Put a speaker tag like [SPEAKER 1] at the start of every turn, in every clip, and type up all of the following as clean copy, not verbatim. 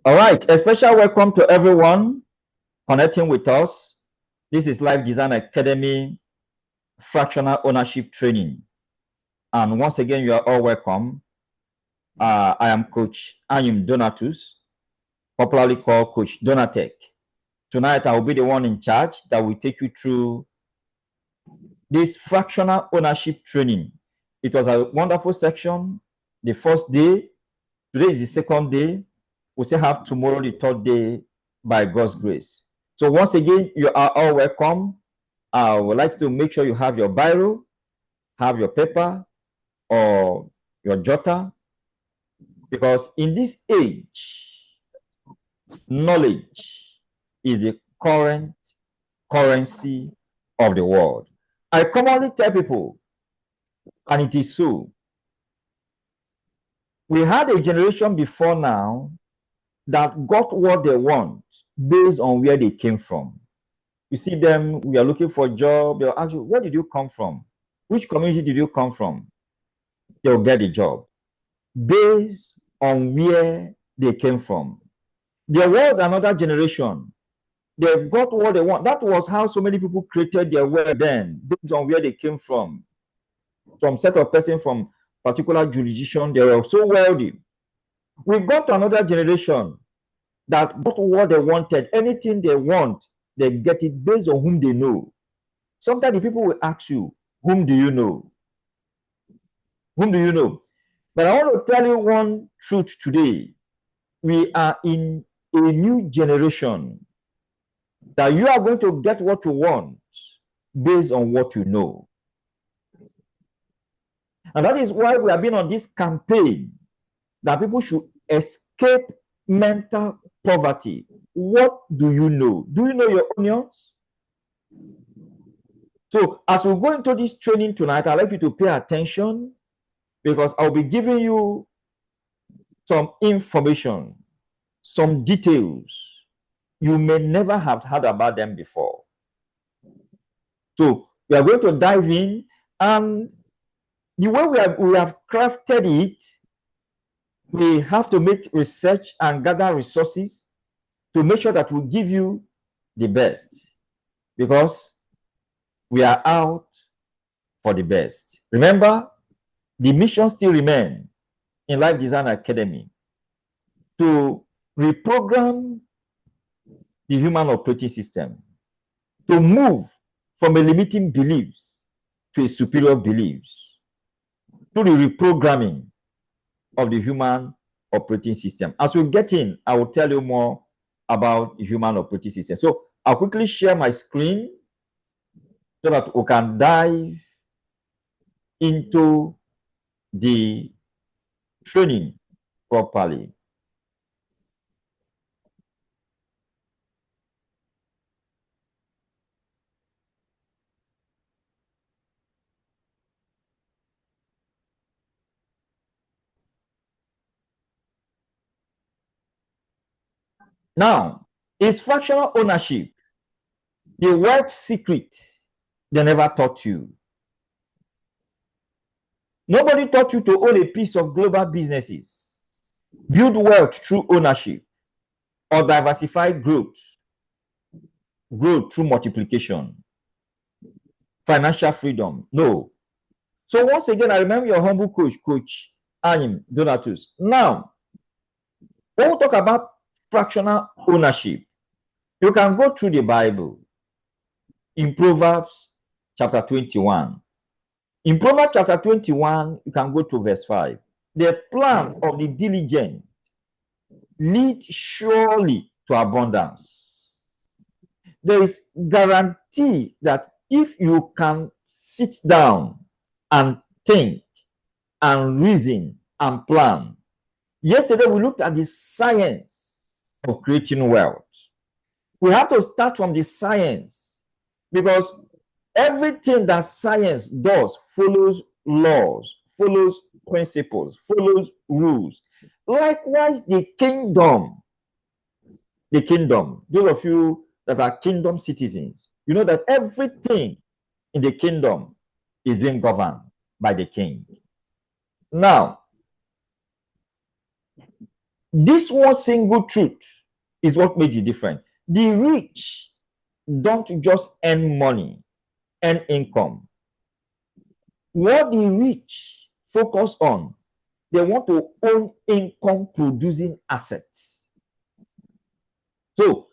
[SPEAKER 1] All right, a special welcome to everyone connecting with us. This is Life Design Academy Fractional Ownership Training. And once again, you are all welcome. I am Coach Anyim Donatus, popularly called Coach Donatech. Tonight, I will be the one in charge that will take you through this fractional ownership training. It was a wonderful section. The first day, today is the second day. We still have tomorrow, the third day, by God's grace. So once again, you are all welcome. I would like to make sure you have your biro, have your paper, or your jotter, because in this age, knowledge is the current currency of the world. I commonly tell people, and it is so, we had a generation before now that got what they want based on where they came from. You see them, we are looking for a job, they'll ask you, where did you come from? Which community did you come from? They'll get a job based on where they came from. There was another generation. They got what they want. That was how so many people created their wealth then, based on where they came from. Some set of person from particular jurisdiction, they were so wealthy. We got to another generation that got what they wanted. Anything they want, they get it based on whom they know. Sometimes the people will ask you, whom do you know? Whom do you know? But I want to tell you one truth today. We are in a new generation that you are going to get what you want based on what you know. And that is why we have been on this campaign that people should escape mental poverty. What do you know? Do you know your onions? So as we go into this training tonight, I'd like you to pay attention because I'll be giving you some information, some details. You may never have heard about them before. So we are going to dive in, and the way we have crafted it, we have to make research and gather resources to make sure that we give you the best, because we are out for the best. Remember, the mission still remains in Life Design Academy to reprogram the human operating system, to move from a limiting beliefs to a superior beliefs, to the reprogramming of the human operating system. As we get in, I will tell you more about the human operating system. So I'll quickly share my screen so that we can dive into the training properly. Now, is fractional ownership the wealth secret they never taught you? Nobody taught you to own a piece of global businesses, build wealth through ownership, or diversify growth through multiplication, financial freedom. No. So once again, I remember your humble coach, Coach Anyim Donatus. Now, when we talk about fractional ownership, you can go through the Bible in Proverbs chapter 21. In Proverbs chapter 21, you can go to verse 5. The plan of the diligent leads surely to abundance. There is guarantee that if you can sit down and think and reason and plan. Yesterday, we looked at the science of creating wealth. We have to start from the science, because everything that science does follows laws, follows principles, follows rules. Likewise, the kingdom, those of you that are kingdom citizens, you know that everything in the kingdom is being governed by the king. Now, This one single truth is what made the difference. The rich don't just earn money and income. What the rich focus on, they want to own income producing assets. So,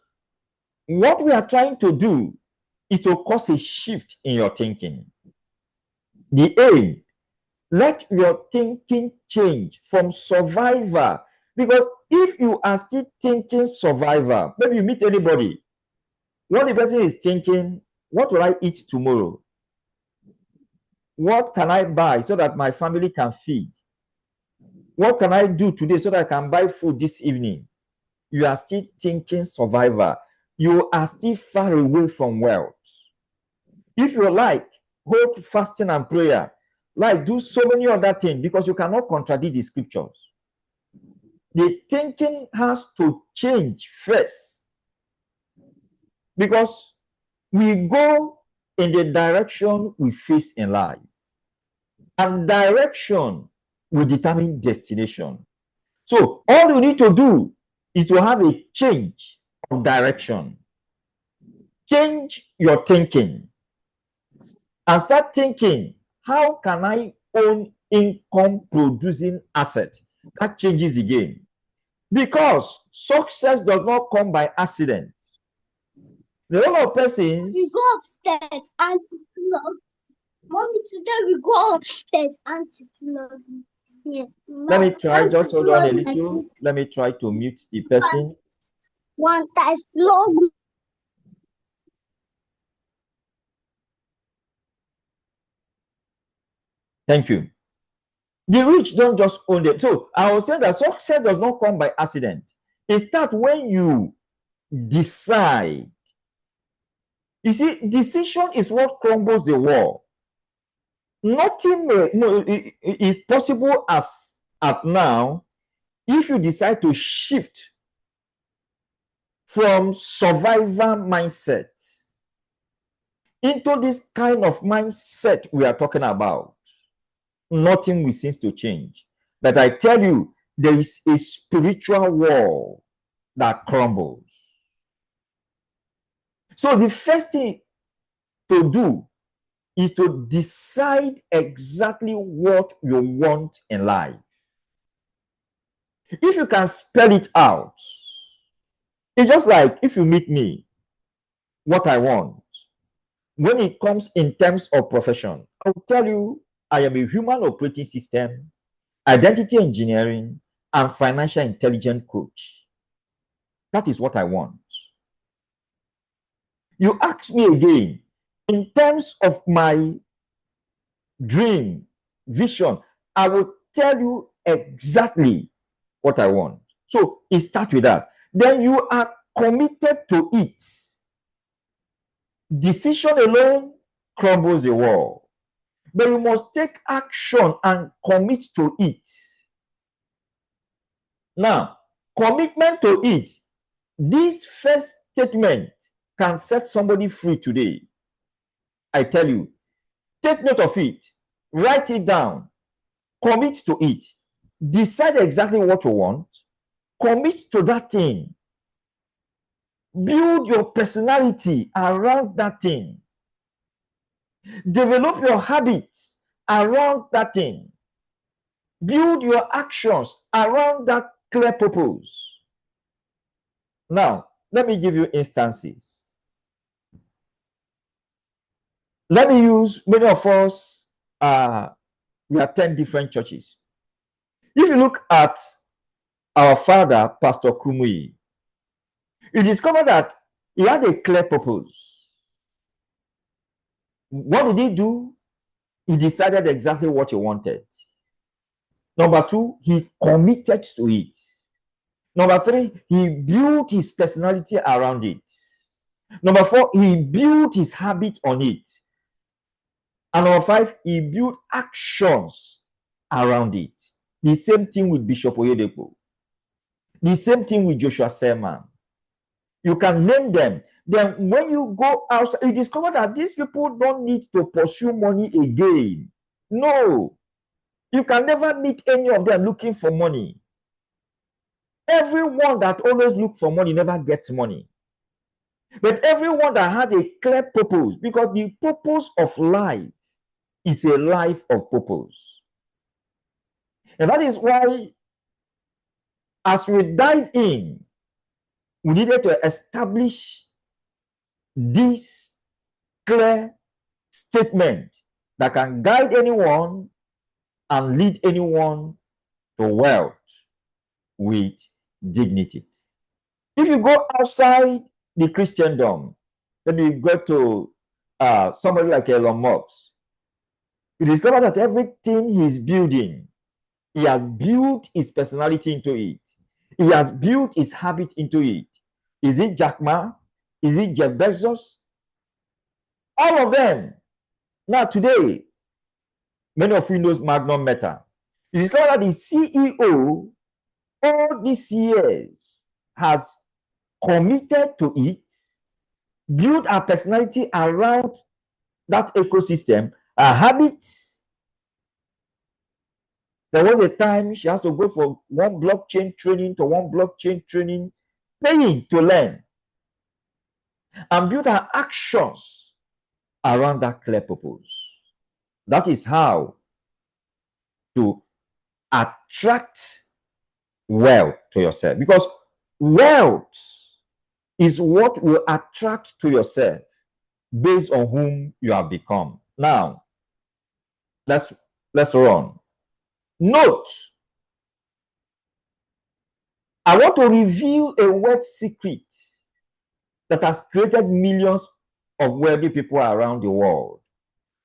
[SPEAKER 1] what we are trying to do is to cause a shift in your thinking. The aim, let your thinking change from survivor. Because if you are still thinking survivor, maybe you meet anybody, what the person is thinking, what will I eat tomorrow? What can I buy so that my family can feed? What can I do today so that I can buy food this evening? You are still thinking survivor. You are still far away from wealth. If you like, hold fasting and prayer, like do so many other things because you cannot contradict the scriptures. The thinking has to change first because we go in the direction we face in life, and direction will determine destination. So all you need to do is to have a change of direction. Change your thinking and start thinking, how can I own income producing assets? That changes the game. Because success does not come by accident. The lot of persons.
[SPEAKER 2] We go upstairs and Mommy, today we go upstairs and flood. Yeah.
[SPEAKER 1] Let me try, just hold on a little. Let me try to mute the person.
[SPEAKER 2] One time slow.
[SPEAKER 1] Thank you. The rich don't just own them. So I was saying that success does not come by accident. It starts when you decide. You see, decision is what crumbles the wall. Nothing is possible as at now if you decide to shift from survivor mindset into this kind of mindset we are talking about. Nothing will seem to change. But I tell you, there is a spiritual wall that crumbles. So the first thing to do is to decide exactly what you want in life. If you can spell it out, it's just like if you meet me, what I want. When it comes in terms of profession, I'll tell you I am a human operating system, identity engineering, and financial intelligence coach. That is what I want. You ask me again, in terms of my dream, vision, I will tell you exactly what I want. So it starts with that. Then you are committed to it. Decision alone crumbles the wall. But you must take action and commit to it. Now, commitment to it, this first statement can set somebody free today. I tell you, take note of it, write it down, commit to it, decide exactly what you want, commit to that thing, build your personality around that thing, develop your habits around that thing, build your actions around that clear purpose. Now, let me give you instances. Let me use, many of us, we attend different churches. If you look at our father, Pastor Kumui, you discover that he had a clear purpose. What did he do? He decided exactly what he wanted. Number two, he committed to it. Number three, he built his personality around it. Number four, he built his habit on it. And number five, he built actions around it. The same thing with Bishop Oyedepo. The same thing with Joshua Selman. You can name them. Then when you go outside, you discover that these people don't need to pursue money again. No. You can never meet any of them looking for money. everyone that always look for money never gets money. But everyone that has a clear purpose, because the purpose of life is a life of purpose. And that is why, as we dive in, we needed to establish this clear statement that can guide anyone and lead anyone to wealth with dignity. If you go outside the Christendom, then you go to somebody like Elon Musk, you discover that everything he's building, he has built his personality into it. He has built his habit into it. Is it Jack Ma? Is it Jeff Bezos? All of them. Now today, many of you knows Magnum Meta. You discover that the CEO all these years has committed to it, built her personality around that ecosystem, her habits. There was a time she has to go for one blockchain training to one blockchain training, paying to learn, and build her actions around that clear purpose. That is how to attract wealth to yourself, because wealth is what will attract to yourself based on whom you have become. Now, let's run. Note, I want to reveal a wealth secret that has created millions of wealthy people around the world.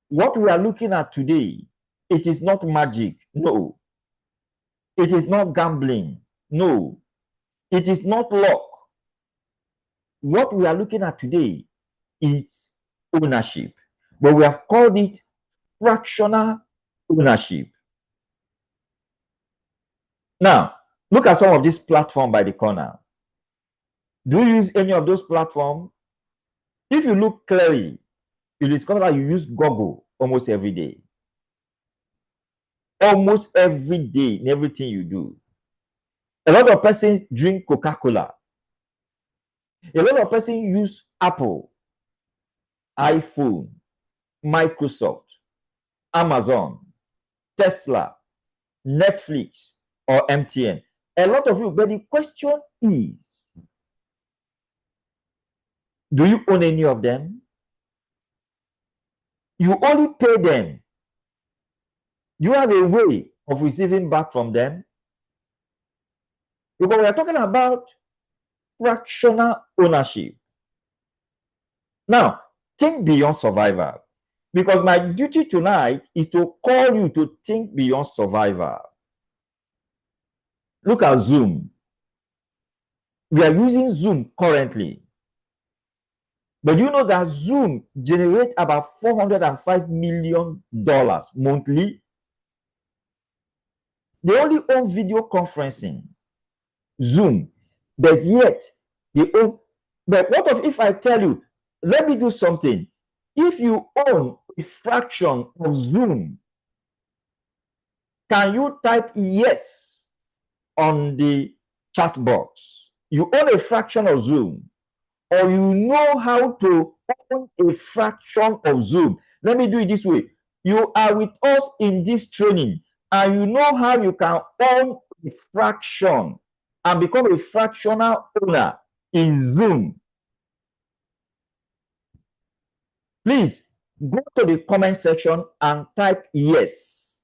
[SPEAKER 1] What we are looking at today, it is not magic. No. It is not gambling. No. It is not luck. What we are looking at today is ownership, but we have called it fractional ownership. Now, look at some of this platform by the corner. Do you use any of those platforms? If you look clearly, you discover that you use Google almost every day. Almost every day in everything you do. A lot of persons drink Coca-Cola. A lot of persons use Apple, iPhone, Microsoft, Amazon, Tesla, Netflix, or MTN. A lot of you, but the question is, do you own any of them? You only pay them. Do you have a way of receiving back from them? Because we are talking about fractional ownership. Now, think beyond survival. Because my duty tonight is to call you to think beyond survival. Look at Zoom. We are using Zoom currently. But you know that Zoom generates about $405 million monthly? They only own video conferencing, Zoom, but yet they own. But what if I tell you, let me do something? If you own a fraction of Zoom, can you type yes on the chat box? You own a fraction of Zoom, or you know how to own a fraction of Zoom. Let me do it this way. You are with us in this training, and you know how you can own a fraction and become a fractional owner in Zoom. Please go to the comment section and type yes.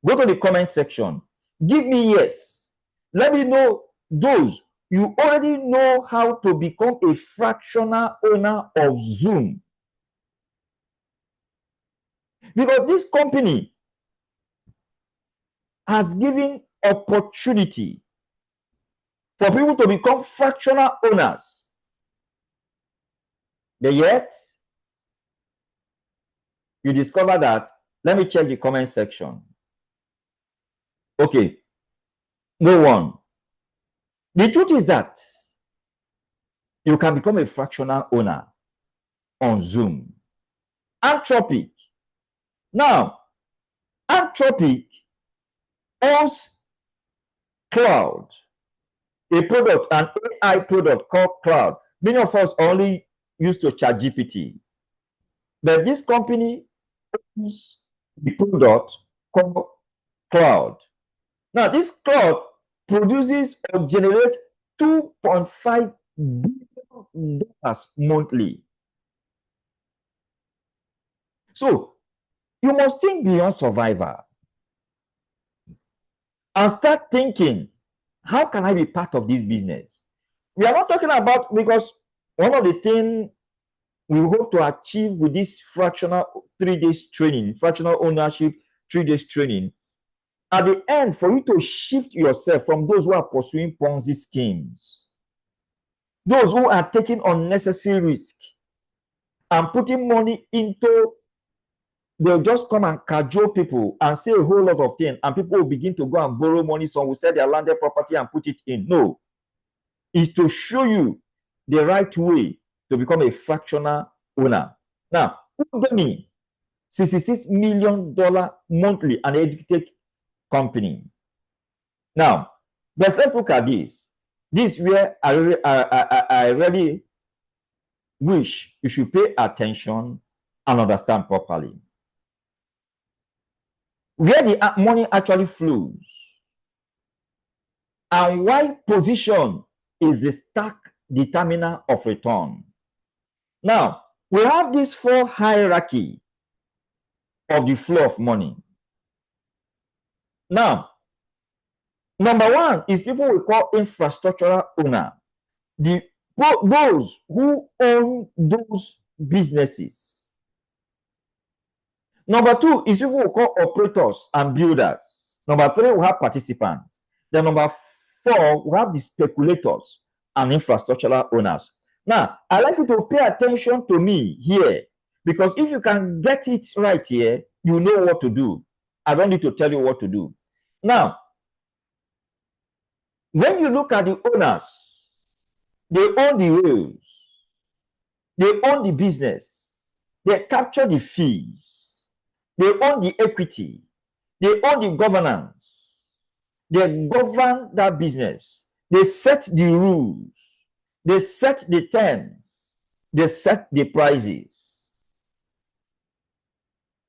[SPEAKER 1] Go to the comment section. Give me yes. Let me know those. You already know how to become a fractional owner of Zoom. Because this company has given opportunity for people to become fractional owners. But yet, you discover that, let me check the comment section. Okay, no one. The truth is that you can become a fractional owner on Zoom. Anthropic. Now, Anthropic owns cloud, a product, an AI product called cloud. Many of us only used to chat GPT, but this company owns the product called cloud. Now, this cloud produces or generates $2.5 billion monthly. So you must think beyond survival and start thinking, how can I be part of this business? We are not talking about, because one of the things we hope to achieve with this fractional 3 days training, fractional ownership 3 days training, at the end, for you to shift yourself from those who are pursuing Ponzi schemes, those who are taking unnecessary risk and putting money into, they'll just come and cajole people and say a whole lot of things, and people will begin to go and borrow money. Some will sell their landed property and put it in. No, it's to show you the right way to become a fractional owner. Now, who gave me $66 million monthly, an educated company? Now, but let's look at this. This is where I really wish you should pay attention and understand properly. Where the money actually flows and why position is the stark determiner of return. Now, we have this 4 hierarchy of the flow of money. Now, number 1 is people we call infrastructural owner. Those who own those businesses. Number 2 is people we call operators and builders. Number 3, we have participants. Then number 4, we have the speculators and infrastructural owners. Now, I'd like you to pay attention to me here, because if you can get it right here, you know what to do. I don't need to tell you what to do. Now, when you look at the owners, they own the rails, they own the business, they capture the fees, they own the equity, they own the governance, they govern that business, they set the rules, they set the terms, they set the prices,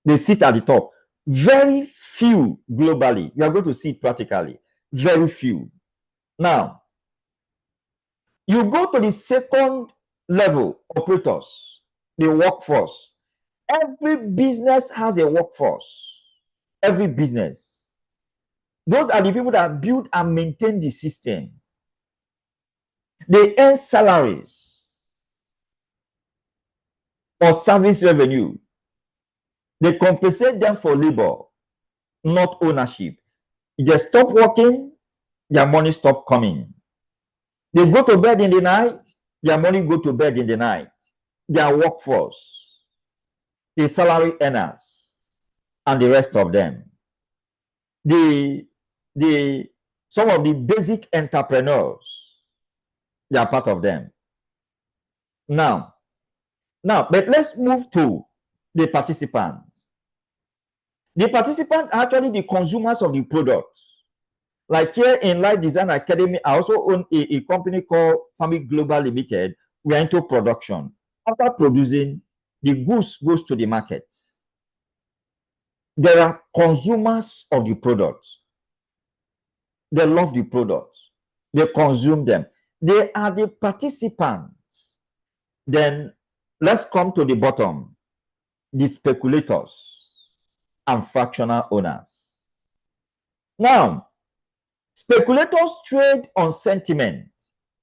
[SPEAKER 1] they sit at the top. Very few globally. You are going to see it practically. Very few. Now, you go to the second level operators, the workforce. Every business has a workforce. Every business. Those are the people that build and maintain the system. They earn salaries or service revenue. They compensate them for labor, not ownership. If they stop working, their money stop coming. They go to bed in the night, their money go to bed in the night. Their workforce, the salary earners, and the rest of them. Some of the basic entrepreneurs, they are part of them. Now, but let's move to the participants. The participants are actually the consumers of the products. Like here in Life Design Academy, I also own a company called Family Global Limited. We are into production. After producing, the goods goes to the market. There are consumers of the products. They love the products. They consume them. They are the participants. Then let's come to the bottom, the speculators and fractional owners. Now, speculators trade on sentiment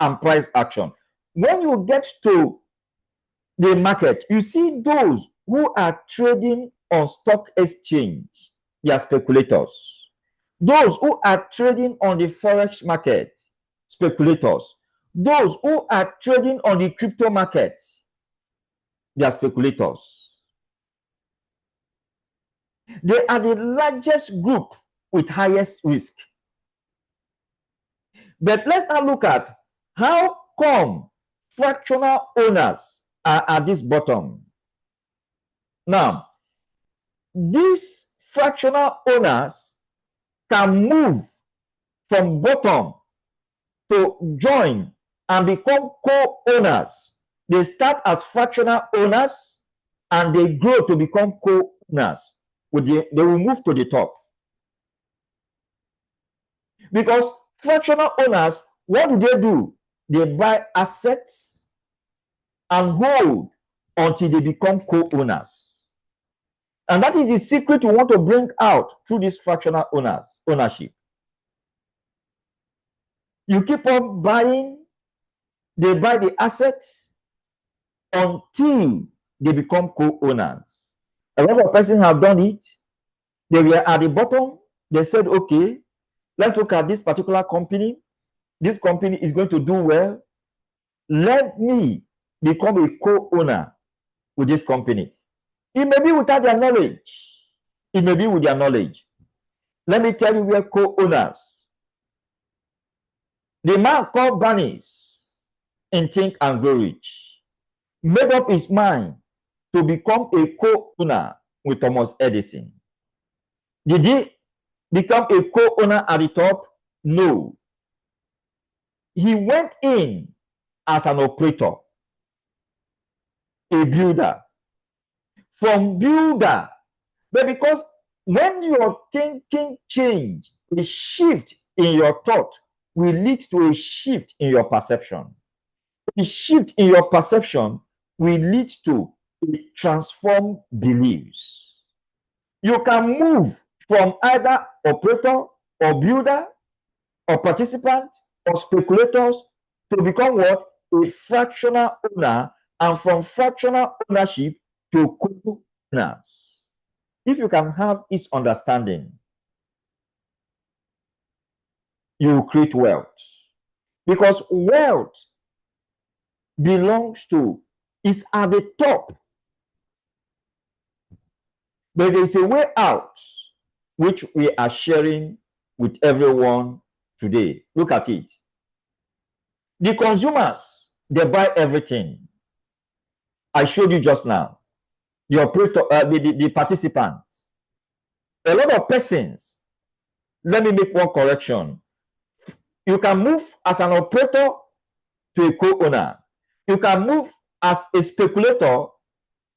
[SPEAKER 1] and price action. When you get to the market, you see those who are trading on stock exchange, they are speculators. Those who are trading on the forex market, speculators. Those who are trading on the crypto market, they are speculators. They are the largest group with highest risk. But let's now look at how come fractional owners are at this bottom. Now, these fractional owners can move from bottom to join and become co-owners. They start as fractional owners and they grow to become co-owners. They will move to the top. Because fractional owners, what do? They buy assets and hold until they become co-owners. And that is the secret we want to bring out through this fractional ownership. You keep on buying, they buy the assets until they become co-owners. A lot of persons have done it. They were at the bottom. They said, okay, let's look at this particular company. This company is going to do well. Let me become a co-owner with this company. It may be without their knowledge. It may be with their knowledge. Let me tell you, we are co-owners. The man called Barnes in Think and Grow Rich made up his mind to become a co-owner with Thomas Edison. Did he become a co-owner at the top? No. He went in as an operator, a builder. From builder, but because when your thinking change, a shift in your thought will lead to a shift in your perception. A shift in your perception will lead to a transformed beliefs. You can move from either operator or builder or participant or speculators to become what? A fractional owner, and from fractional ownership to co-owners. If you can have its understanding, you will create wealth. Because wealth belongs to, is at the top. But there is a way out, which we are sharing with everyone today. Look at it. The consumers, they buy everything. I showed you just now. The operator, the participants. A lot of persons, let me make one correction. You can move as an operator to a co-owner. You can move as a speculator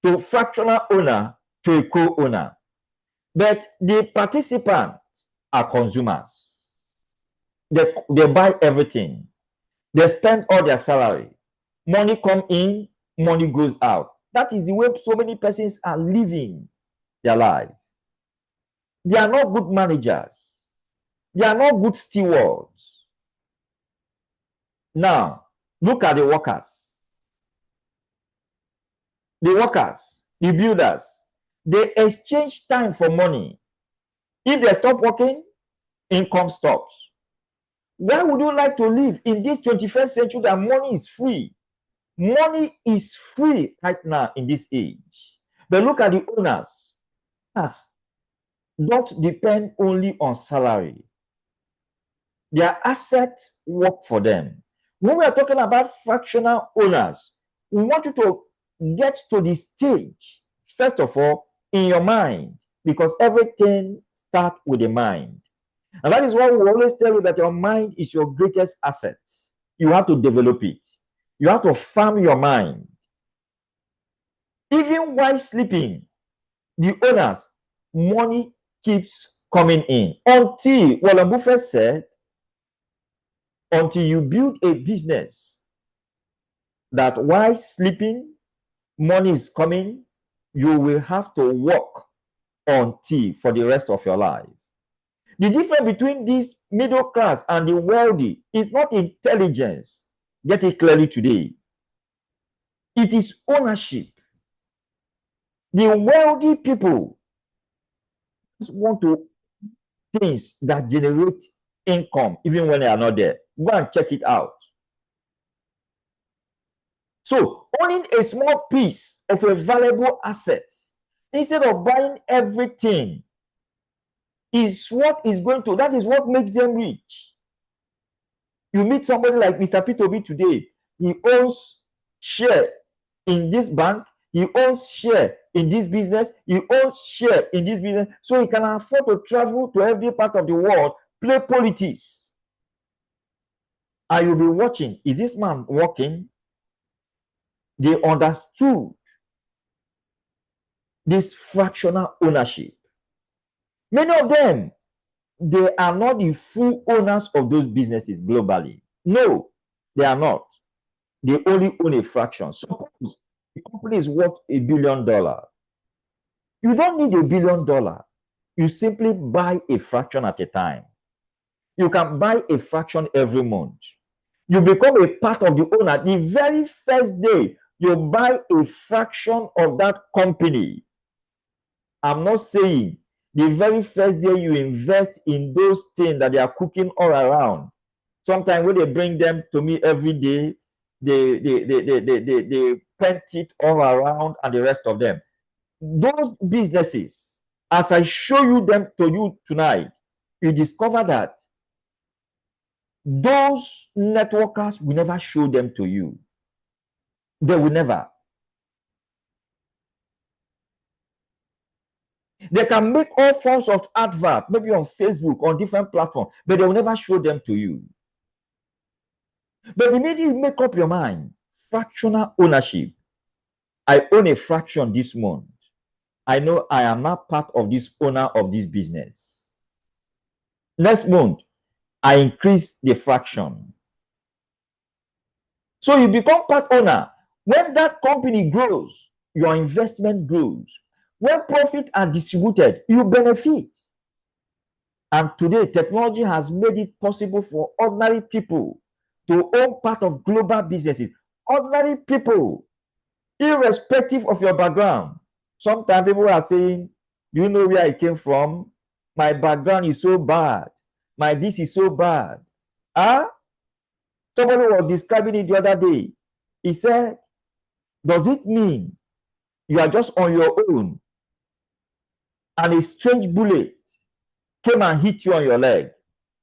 [SPEAKER 1] to fractional owner to a co-owner. But the participants are consumers. They buy everything. They spend all their salary. Money come in, money goes out. That is the way so many persons are living their life. They are not good managers. They are not good stewards. Now, look at the workers. The workers, the builders, they exchange time for money. If they stop working, income stops. Why would you like to live in this 21st century that money is free? Money is free right now in this age. But look at the owners. Don't depend only on salary. Their assets work for them. When we are talking about fractional owners, we want you to get to the stage, first of all, in your mind, because everything starts with the mind. And that is why we always tell you that your mind is your greatest asset. You have to develop it. You have to farm your mind. Even while sleeping, the owners, money keeps coming in until, Warren Buffett said, until you build a business that while sleeping, money is coming, you will have to work until for the rest of your life. The difference between this middle class and the wealthy is not intelligence. Get it clearly today. It is ownership. The wealthy people want to things that generate income even when they are not there. Go and check it out. So owning a small piece of a valuable asset instead of buying everything is what is going to, that is what makes them rich. You meet somebody like Mr. P2B today, he owns share in this bank, he owns share in this business, he owns share in this business, so he can afford to travel to every part of the world, play politics, and you'll be watching. Is this man working? They understood this fractional ownership. Many of them, they are not the full owners of those businesses globally. No, they are not. They only own a fraction. Suppose the company is worth $1 billion. You don't need $1 billion. You simply buy a fraction at a time. You can buy a fraction every month. You become a part of the owner. The very first day you buy a fraction of that company. I'm not saying the very first day you invest in those things that they are cooking all around. Sometimes when they bring them to me every day, they paint it all around and the rest of them. Those businesses, as I show you them to you tonight, you discover that those networkers will never show them to you. They will never. They can make all forms of advert, maybe on Facebook, on different platforms, but they will never show them to you. But the minute you make up your mind, fractional ownership, I own a fraction this month. I know I am not part of this owner of this business. Next month, I increase the fraction. So you become part owner. When that company grows, your investment grows. When profits are distributed, you benefit. And today, technology has made it possible for ordinary people to own part of global businesses. Ordinary people, irrespective of your background. Sometimes people are saying, you know where I came from? My background is so bad. My this is so bad. Huh? Somebody was describing it the other day. He said, does it mean you are just on your own and a strange bullet came and hit you on your leg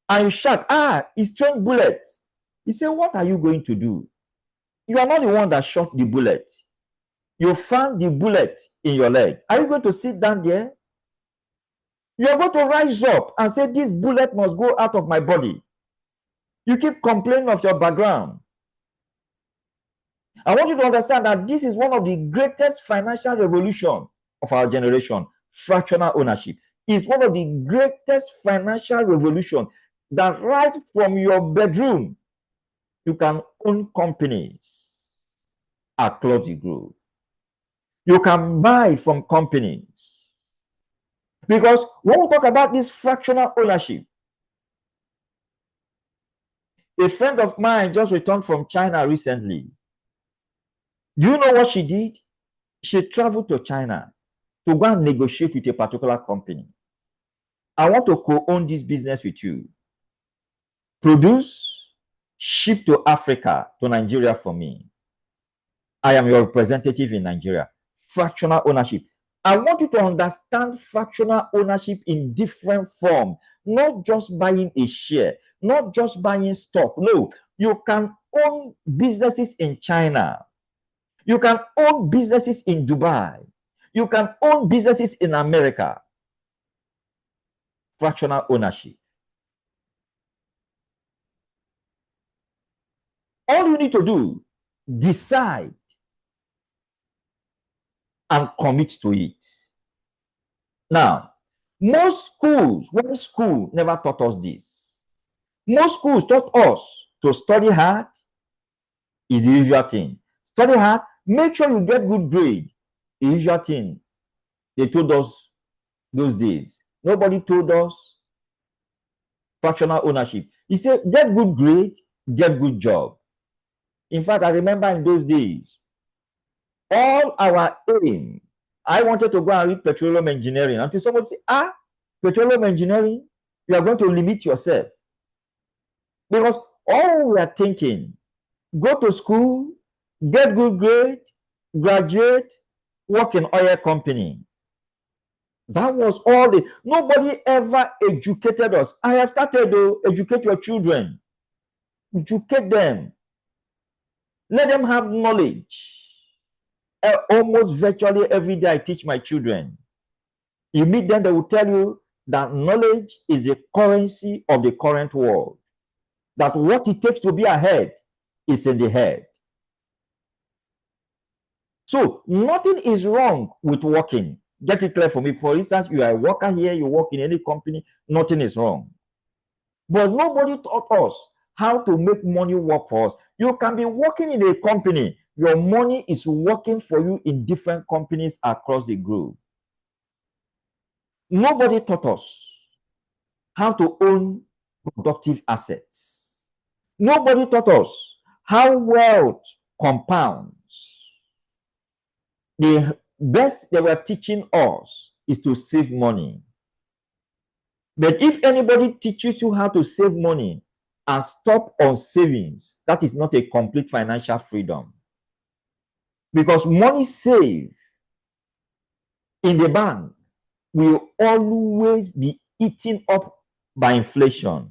[SPEAKER 1] and you shout, a strange bullet? He said, what are you going to do? You are not the one that shot the bullet. You found the bullet in your leg. Are you going to sit down there? You are going to rise up and say, this bullet must go out of my body. You keep complaining of your background. I want you to understand that this is one of the greatest financial revolutions of our generation. Fractional ownership is one of the greatest financial revolutions that right from your bedroom, you can own companies across the globe. You can buy from companies. Because when we talk about this fractional ownership, a friend of mine just returned from China recently. Do you know what she did? She traveled to China to go and negotiate with a particular company. I want to co-own this business with you. Produce, ship to Africa, to Nigeria for me. I am your representative in Nigeria. Fractional ownership. I want you to understand fractional ownership in different form, not just buying a share, not just buying stock. No, you can own businesses in China. You can own businesses in Dubai. You can own businesses in America. Fractional ownership. All you need to do, decide and commit to it. Now, most schools, one school never taught us this. Most schools taught us to study hard is the usual thing. Study hard, make sure you get good grade. The usual thing they told us those days. Nobody told us fractional ownership. He said, get good grade, get good job. In fact, I remember in those days, all our aim, I wanted to go and read petroleum engineering until somebody said, petroleum engineering, you are going to limit yourself. Because all we are thinking, go to school, get good grade, graduate, work in oil company. That was all nobody ever educated us. I have started to educate your children. Educate them. Let them have knowledge. Almost virtually every day I teach my children. You meet them, they will tell you that knowledge is the currency of the current world. that what it takes to be ahead is in the head. So nothing is wrong with working. Get it clear for me. For instance, you are a worker here, you work in any company, nothing is wrong. But nobody taught us how to make money work for us. You can be working in a company, your money is working for you in different companies across the globe. Nobody taught us how to own productive assets. Nobody taught us how wealth compounds. The best they were teaching us is to save money. But if anybody teaches you how to save money and stop on savings, that is not a complete financial freedom. Because money saved in the bank will always be eaten up by inflation.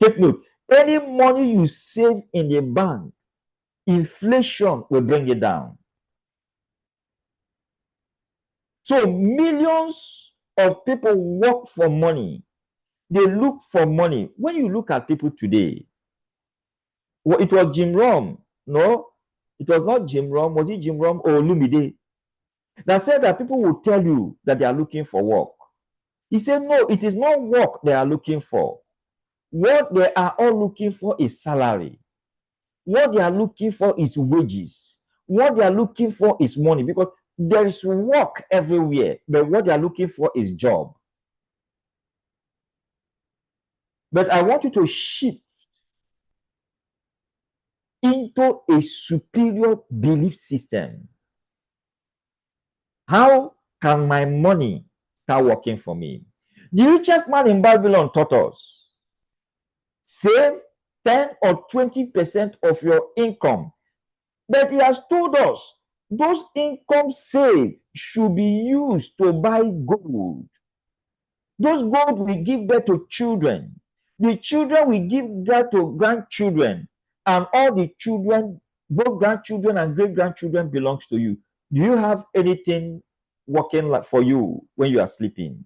[SPEAKER 1] Take note, any money you save in the bank, inflation will bring it down. So millions of people work for money. They look for money. When you look at people today, well, it was Jim Rom. No, it was not Jim Rom. Was it Jim Rom or Lumide that said that people will tell you that they are looking for work? He said, no, it is not work they are looking for. What they are all looking for is salary. What they are looking for is wages. What they are looking for is money, because there is work everywhere, but what they are looking for is job. But I want you to shift into a superior belief system. How can my money start working for me? The richest man in Babylon taught us, save 10 or 20% of your income. But he has told us those income saved should be used to buy gold. Those gold will give birth to children. The children will give birth to grandchildren. And all the children, both grandchildren and great-grandchildren, belongs to you. Do you have anything working for you when you are sleeping?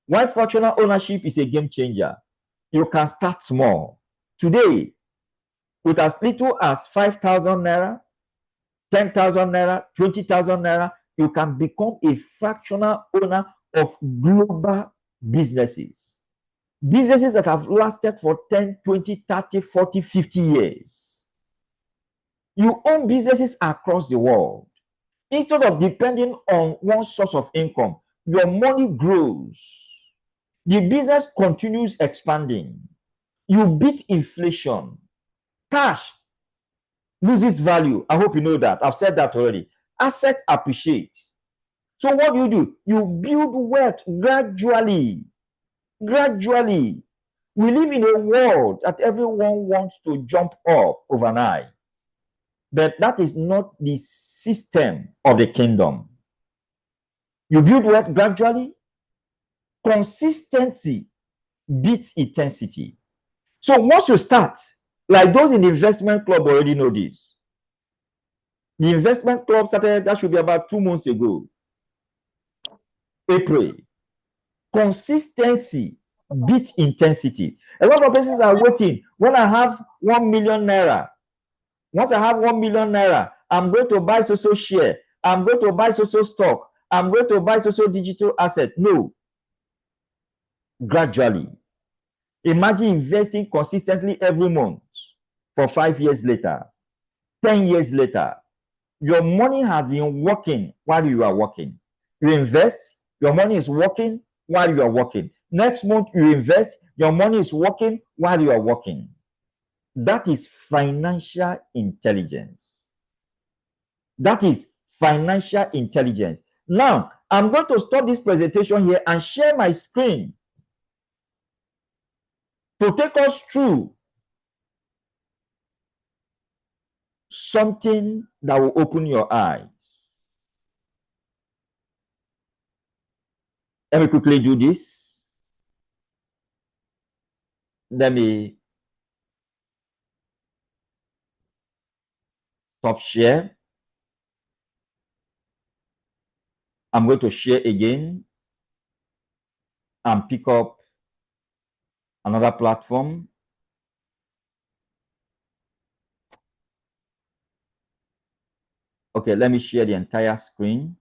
[SPEAKER 1] Why fractional ownership is a game changer? You can start small. Today, with as little as 5,000 naira, 10,000 naira, 20,000 naira, you can become a fractional owner of global businesses. Businesses that have lasted for 10, 20, 30, 40, 50 years. You own businesses across the world. Instead of depending on one source of income, your money grows. The business continues expanding. You beat inflation. Cash loses value. I hope you know that. I've said that already. Assets appreciate. So what do? You build wealth gradually. Gradually. We live in a world that everyone wants to jump up overnight. But that is not the system of the kingdom. You build wealth gradually. Consistency beats intensity. So once you start, like those in the investment club already know this. The investment club started, that should be about 2 months ago. April. Consistency beats intensity. A lot of places are waiting. When I have 1 million naira, once I have 1 million naira, I'm going to buy social share. I'm going to buy social stock. I'm going to buy social digital asset. No. Gradually. Imagine investing consistently every month for 5 years later, 10 years later. Your money has been working while you are working. You invest, your money is working while you are working. Next month, you invest, your money is working while you are working. That is financial intelligence. That is financial intelligence. Now, I'm going to stop this presentation here and share my screen to take us through something that will open your eyes. Let me quickly do this. Let me stop share. I'm going to share again and pick up another platform. Okay, let me share the entire screen.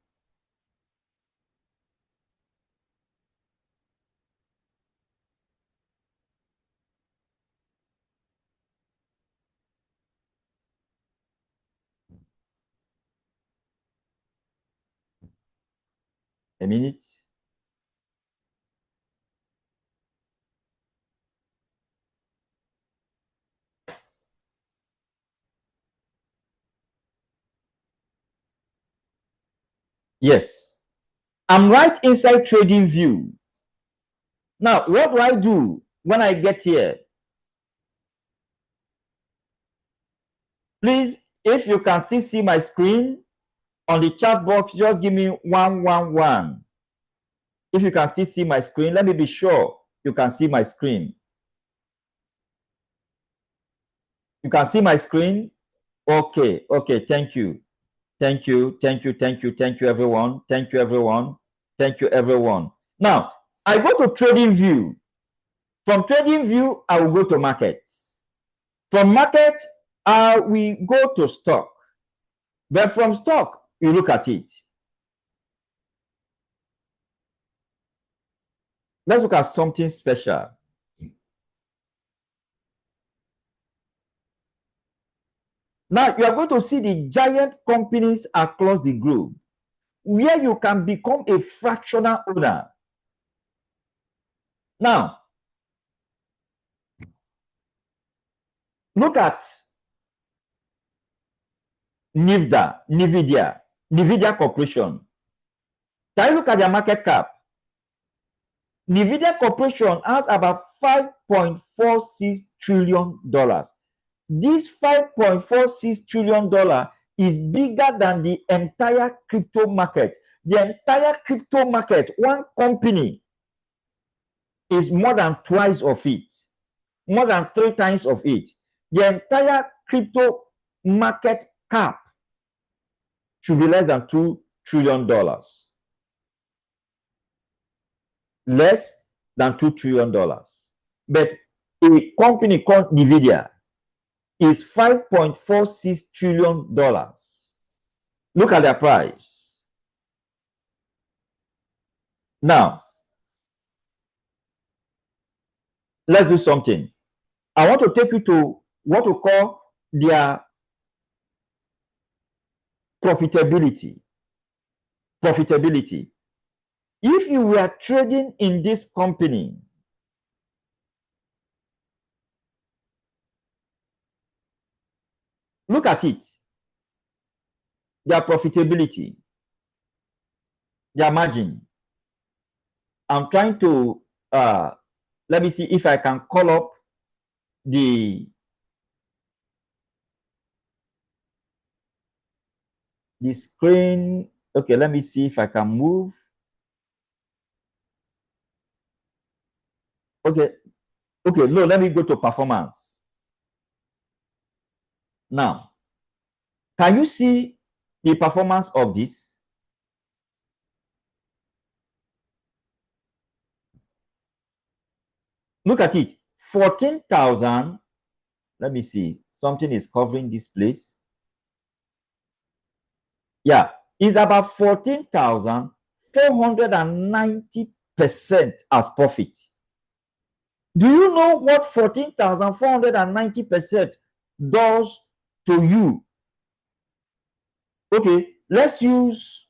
[SPEAKER 1] A minute. Yes, I'm right inside Trading View. Now, what do I do when I get here? Please, if you can still see my screen on the chat box, just give me 111. If you can still see my screen, let me be sure you can see my screen. You can see my screen? Okay, okay, thank you. Thank you, thank you, thank you, thank you, everyone. Thank you, everyone. Thank you, everyone. Now, I go to Trading View. From Trading View, I will go to Markets. From Market, we go to Stock. But from Stock, you look at it. Let's look at something special. Now, you are going to see the giant companies across the globe where you can become a fractional owner. Now, look at NVIDIA Corporation. Can you look at their market cap? NVIDIA Corporation has about $5.46 trillion. This $5.46 trillion is bigger than the entire crypto market. The entire crypto market, one company, is more than twice of it, more than 3 times of it. The entire crypto market cap should be less than $2 trillion. Less than $2 trillion. But a company called NVIDIA is $5.46 trillion. Look at their price. Now, let's do something. I want to take you to what we call their profitability. Profitability. If you were trading in this company, look at it. Their profitability, their margin. I'm trying to let me see if I can call up the screen. Okay, let me see if I can move. Okay, okay, no, let me go to performance. Now, can you see the performance of this? Look at it. 14,000. Let me see. Something is covering this place. Yeah, it's about 14,490% as profit. Do you know what 14,490% does to you? Okay, let's use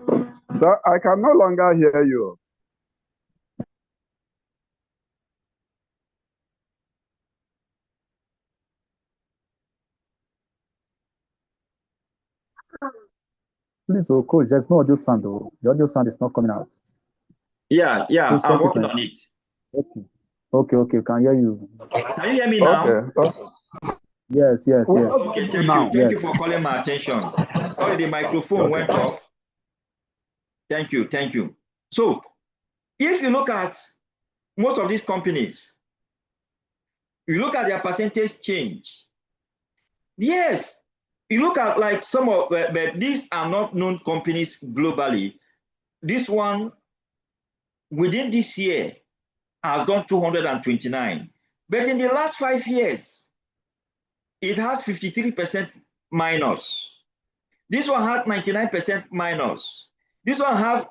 [SPEAKER 3] Sir, I can no longer hear you.
[SPEAKER 4] Please, oh, coach, there's no audio sound, though. The audio sound is not coming out.
[SPEAKER 1] Yeah,
[SPEAKER 4] Coach,
[SPEAKER 1] I'm
[SPEAKER 4] check it
[SPEAKER 1] working
[SPEAKER 4] out.
[SPEAKER 1] on it.
[SPEAKER 4] Okay, can hear you.
[SPEAKER 1] Can you hear me now?
[SPEAKER 3] Okay.
[SPEAKER 4] Yes.
[SPEAKER 1] Okay, thank
[SPEAKER 3] Now.
[SPEAKER 1] you. Thank you for calling my attention. Sorry, the microphone went off. Thank you. So, if you look at most of these companies, you look at their percentage change. Yes, you look at like some of, but these are not known companies globally. This one, within this year, has done 229. But in the last 5 years, it has 53% minus. This one has 99% minus. This one has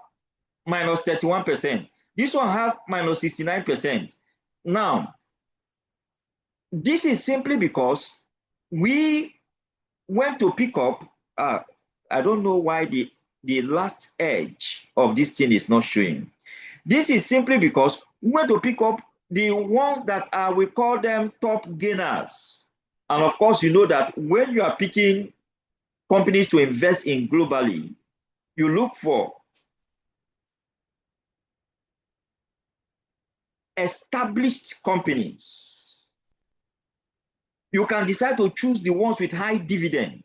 [SPEAKER 1] minus 31%. This one has minus 69%. Now, this is simply because we went to pick up, I don't know why the last edge of this thing is not showing. This is simply because we went to pick up the ones that are, we call them top gainers. And of course, you know that when you are picking companies to invest in globally, you look for established companies. You can decide to choose the ones with high dividend.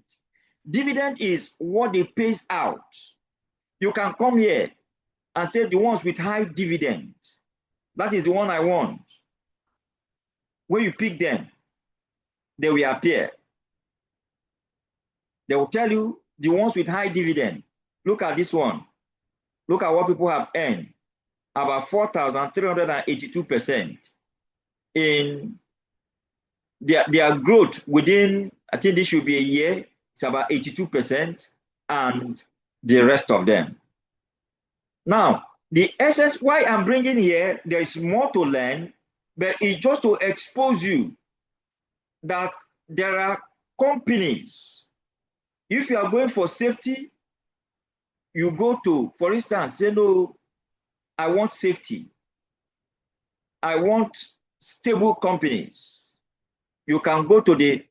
[SPEAKER 1] Dividend is what they pays out. You can come here and say the ones with high dividend. That is the one I want. When you pick them, they will appear. They will tell you the ones with high dividend. Look at this one. Look at what people have earned. About 4,382% in their growth within, I think this should be a year, it's about 82%, and the rest of them. Now, the essence why I'm bringing here, there is more to learn, but it's just to expose you that there are companies. If you are going for safety, you go to, for instance, say, no, I want safety. I want stable companies. You can go to the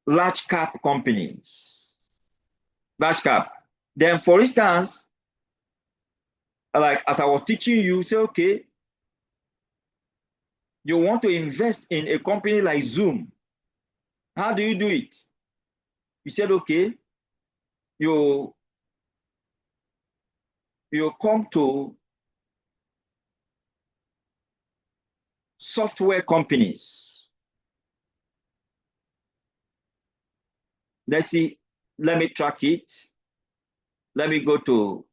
[SPEAKER 1] large cap companies. Large cap. Then, for instance, like as I was teaching you, say, okay, you want to invest in a company like Zoom. How do you do it? You said, okay, you come to software companies. Let's see, let me track it. Let me go to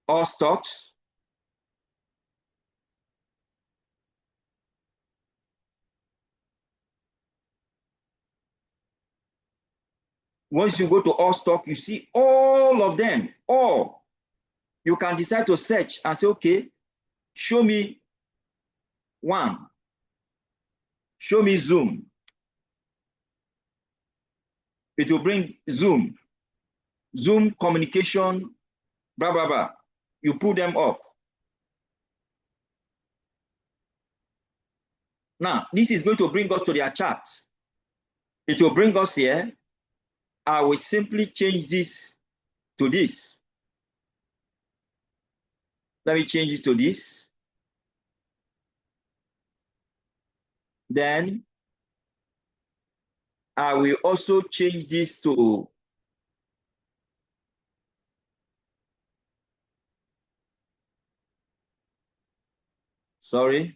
[SPEAKER 1] all stocks. Once you go to all stock, you see all of them, all. You can decide to search and say, okay, show me one. Show me Zoom. It will bring Zoom communication, blah, blah, blah. You pull them up. Now, this is going to bring us to their chart. It will bring us here. I will simply change this to this. Let me change it to this. Then I will also change this to sorry.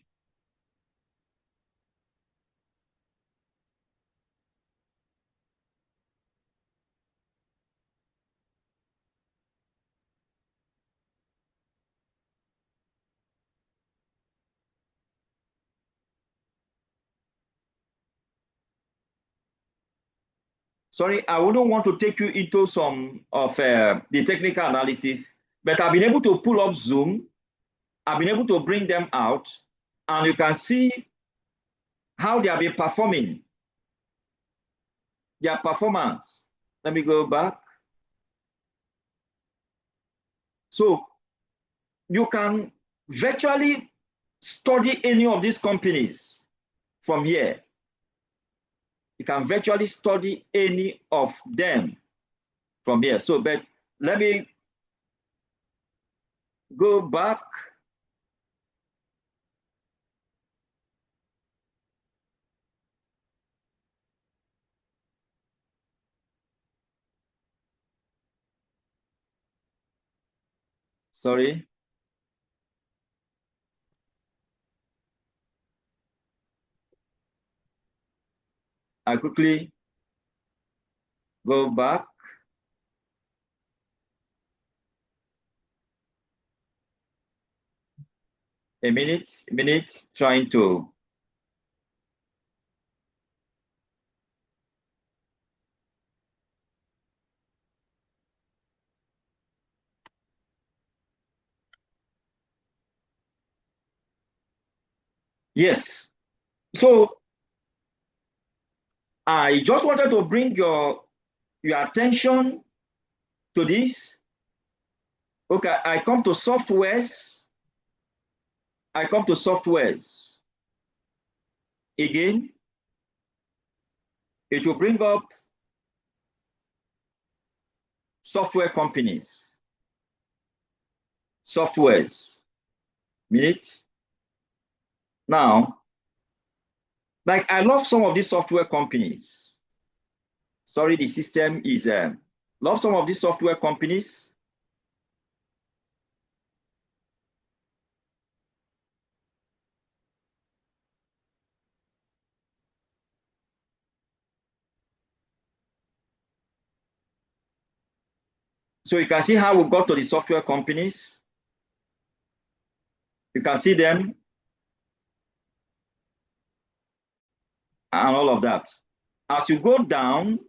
[SPEAKER 1] Sorry, I wouldn't want to take you into some of the technical analysis, but I've been able to pull up Zoom. I've been able to bring them out, and you can see how they have been performing, their performance. Let me go back. So you can virtually study any of these companies from here. You can virtually study any of them from here. So, but let me go back. Sorry. I quickly go back. A minute, trying to. Yes. So I just wanted to bring your attention to this. Okay, I come to softwares. I come to softwares. Again, it will bring up software companies. Softwares. Minute. Now, like I love some of these software companies. Sorry, the system is love some of these software companies. So you can see how we got to the software companies. You can see them and all of that. As you go down,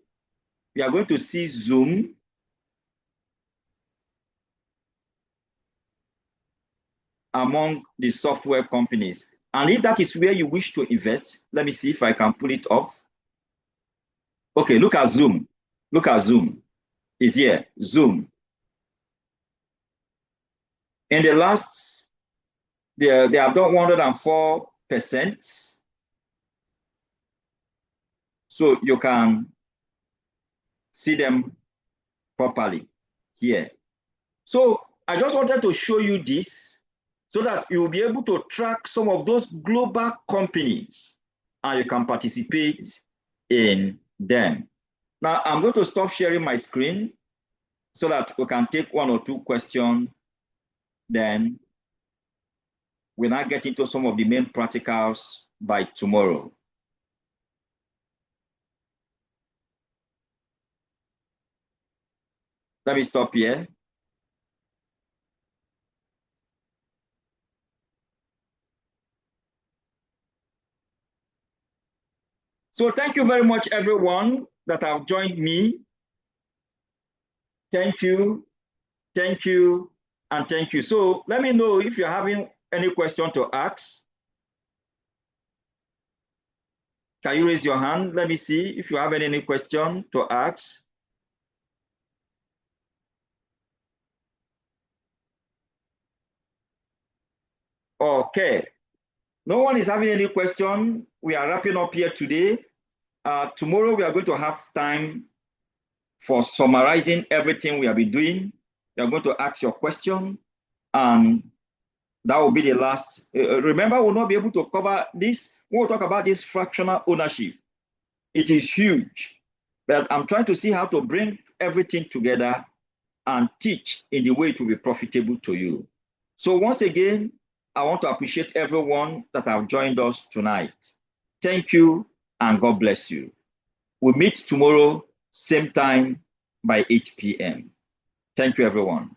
[SPEAKER 1] you are going to see Zoom. Among the software companies. And if that is where you wish to invest, let me see if I can pull it off. Okay, look at Zoom. Look at Zoom. It's here, Zoom. In the last, they have done 104%. So you can see them properly here. So I just wanted to show you this so that you will be able to track some of those global companies and you can participate in them. Now I'm going to stop sharing my screen so that we can take one or two questions. Then we'll now get into some of the main practicals by tomorrow. Let me stop here. So thank you very much, everyone that have joined me. Thank you, and thank you. So let me know if you're having any question to ask. Can you raise your hand? Let me see if you have any question to ask. Okay. No one is having any question. We are wrapping up here today. Tomorrow, we are going to have time for summarizing everything we have been doing. You are going to ask your question, and that will be the last. Remember, we'll not be able to cover this. We'll talk about this fractional ownership. It is huge, but I'm trying to see how to bring everything together and teach in the way it will be profitable to you. So once again, I want to appreciate everyone that have joined us tonight. Thank you, and God bless you. We'll meet tomorrow, same time by 8 p.m. Thank you, everyone.